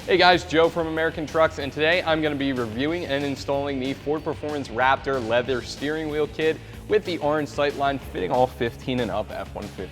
Hey guys, Joe from American Trucks, and today I'm going to be reviewing and installing the Ford Performance Raptor leather steering wheel kit with the orange Sightline fitting all 15 and up F-150s.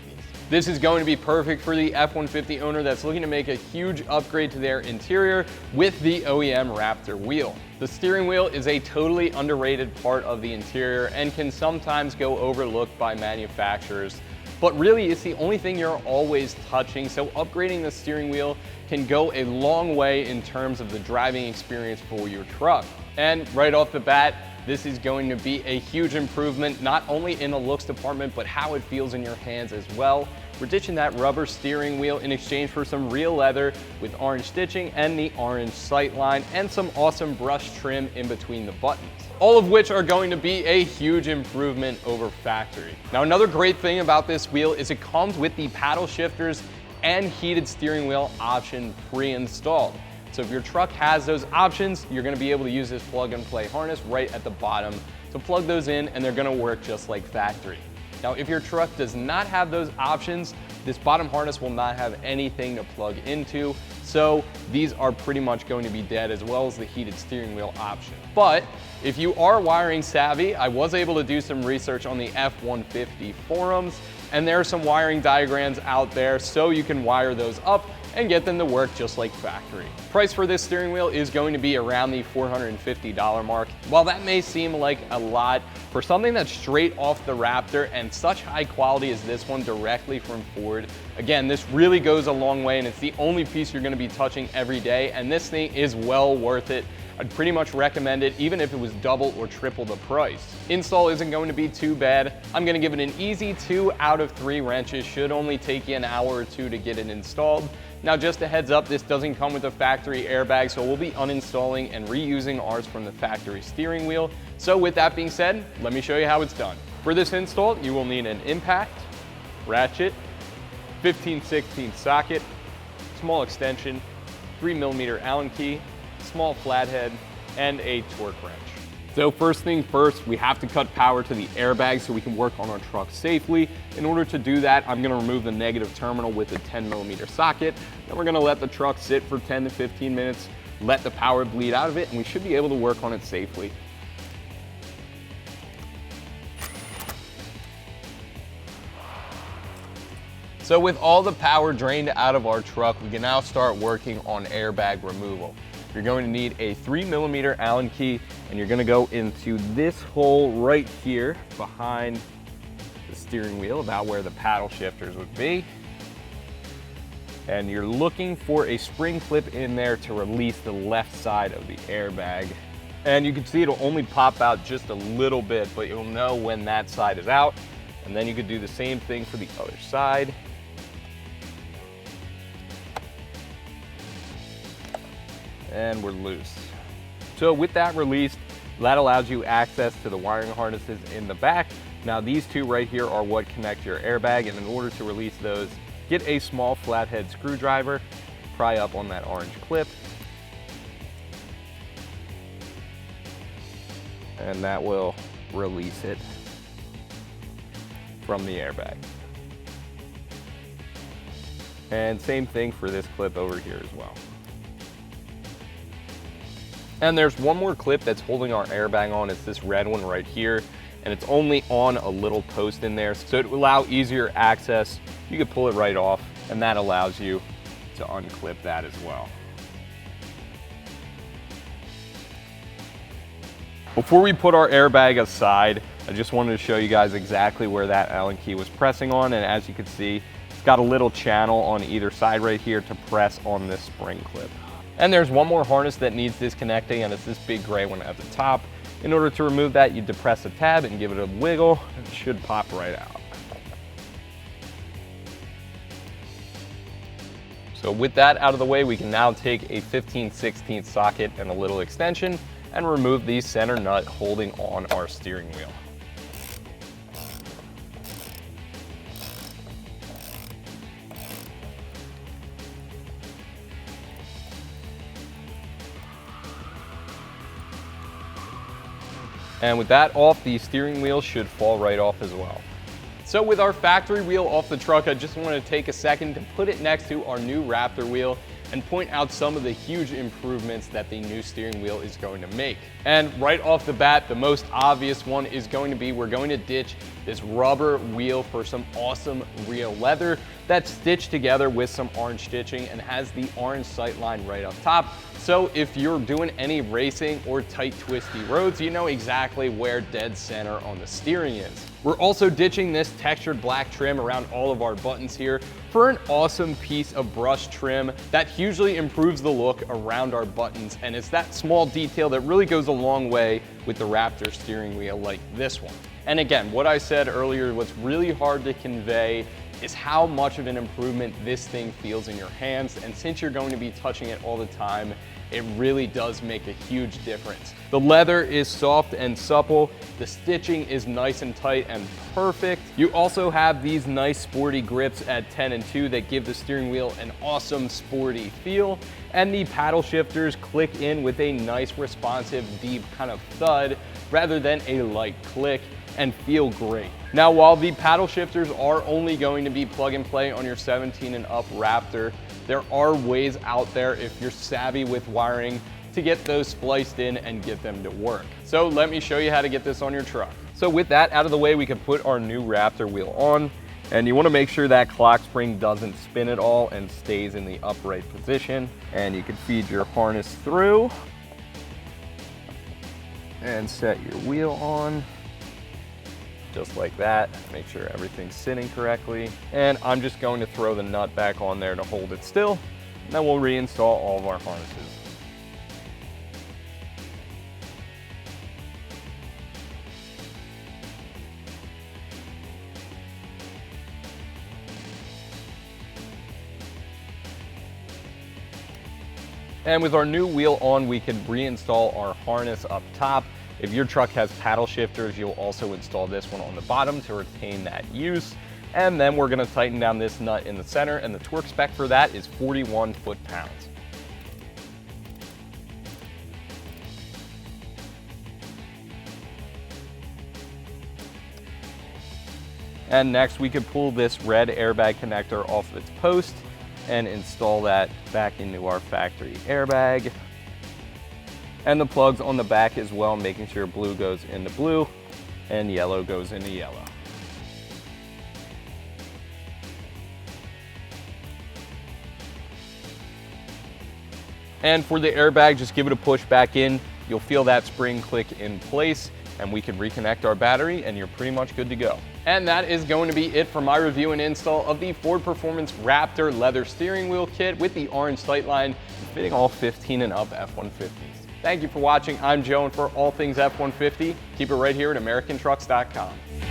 This is going to be perfect for the F-150 owner that's looking to make a huge upgrade to their interior with the OEM Raptor wheel. The steering wheel is a totally underrated part of the interior and can sometimes go overlooked by manufacturers. But really, it's the only thing you're always touching, so upgrading the steering wheel can go a long way in terms of the driving experience for your truck. And right off the bat, this is going to be a huge improvement, not only in the looks department, but how it feels in your hands as well. We're ditching that rubber steering wheel in exchange for some real leather with orange stitching and the orange Sightline and some awesome brush trim in between the buttons. All of which are going to be a huge improvement over factory. Now, another great thing about this wheel is it comes with the paddle shifters and heated steering wheel option pre-installed. So if your truck has those options, you're gonna be able to use this plug and play harness right at the bottom to plug those in, and they're gonna work just like factory. Now, if your truck does not have those options, this bottom harness will not have anything to plug into, so these are pretty much going to be dead, as well as the heated steering wheel option. But if you are wiring savvy, I was able to do some research on the F150 forums, and there are some wiring diagrams out there so you can wire those up and get them to work just like factory. Price for this steering wheel is going to be around the $450 mark. While that may seem like a lot, for something that's straight off the Raptor and such high quality as this one directly from Ford, again, this really goes a long way, and it's the only piece you're gonna be touching every day, and this thing is well worth it. I'd pretty much recommend it even if it was double or triple the price. Install isn't going to be too bad. I'm gonna give it an easy 2 out of 3 wrenches. Should only take you an hour or 2 to get it installed. Now, just a heads up, this doesn't come with a factory airbag, so we'll be uninstalling and reusing ours from the factory steering wheel. So with that being said, let me show you how it's done. For this install, you will need an impact, ratchet, 15/16 socket, small extension, 3mm Allen key, small flathead, and a torque wrench. So first thing first, we have to cut power to the airbag so we can work on our truck safely. In order to do that, I'm gonna remove the negative terminal with a 10mm socket. Then we're gonna let the truck sit for 10 to 15 minutes, let the power bleed out of it, and we should be able to work on it safely. So with all the power drained out of our truck, we can now start working on airbag removal. You're going to need a 3mm Allen key, and you're gonna go into this hole right here behind the steering wheel, about where the paddle shifters would be. And you're looking for a spring clip in there to release the left side of the airbag. And you can see it'll only pop out just a little bit, but you'll know when that side is out. And then you could do the same thing for the other side. And we're loose. So with that released, that allows you access to the wiring harnesses in the back. Now these two right here are what connect your airbag, and in order to release those, get a small flathead screwdriver, pry up on that orange clip, and that will release it from the airbag. And same thing for this clip over here as well. And there's one more clip that's holding our airbag on. It's this red one right here, and it's only on a little post in there, so to allow easier access, you could pull it right off, and that allows you to unclip that as well. Before we put our airbag aside, I just wanted to show you guys exactly where that Allen key was pressing on, and as you can see, it's got a little channel on either side right here to press on this spring clip. And there's one more harness that needs disconnecting, and it's this big gray one at the top. In order to remove that, you depress the tab and give it a wiggle, and it should pop right out. So with that out of the way, we can now take a 15/16 socket and a little extension and remove the center nut holding on our steering wheel. And with that off, the steering wheel should fall right off as well. So with our factory wheel off the truck, I just want to take a second to put it next to our new Raptor wheel. and point out some of the huge improvements that the new steering wheel is going to make. And right off the bat, the most obvious one is going to be we're going to ditch this rubber wheel for some awesome real leather that's stitched together with some orange stitching and has the orange Sightline right up top. So if you're doing any racing or tight twisty roads, you know exactly where dead center on the steering is. We're also ditching this textured black trim around all of our buttons here for an awesome piece of brush trim that hugely improves the look around our buttons, and it's that small detail that really goes a long way with the Raptor steering wheel like this one. And again, what I said earlier, what's really hard to convey is how much of an improvement this thing feels in your hands, and since you're going to be touching it all the time, it really does make a huge difference. The leather is soft and supple, the stitching is nice and tight and perfect. You also have these nice sporty grips at 10 and 2 that give the steering wheel an awesome sporty feel, and the paddle shifters click in with a nice responsive deep kind of thud rather than a light click, and feel great. Now, while the paddle shifters are only going to be plug and play on your 17 and up Raptor, there are ways out there if you're savvy with wiring to get those spliced in and get them to work. So let me show you how to get this on your truck. So with that out of the way, we can put our new Raptor wheel on, and you want to make sure that clock spring doesn't spin at all and stays in the upright position. And you can feed your harness through and set your wheel on. Just like that. Make sure everything's sitting correctly. And I'm just going to throw the nut back on there to hold it still. And then we'll reinstall all of our harnesses. And with our new wheel on, we can reinstall our harness up top. If your truck has paddle shifters, you'll also install this one on the bottom to retain that use. And then we're gonna tighten down this nut in the center, and the torque spec for that is 41 foot-pounds. And next, we could pull this red airbag connector off of its post and install that back into our factory airbag. And the plugs on the back as well, making sure blue goes into blue and yellow goes into yellow. And for the airbag, just give it a push back in. You'll feel that spring click in place, and we can reconnect our battery and you're pretty much good to go. And that is going to be it for my review and install of the Ford Performance Raptor leather steering wheel kit with the orange Sightline, fitting all 15 and up F-150s. Thank you for watching. I'm Joe, and for all things F-150, keep it right here at AmericanTrucks.com.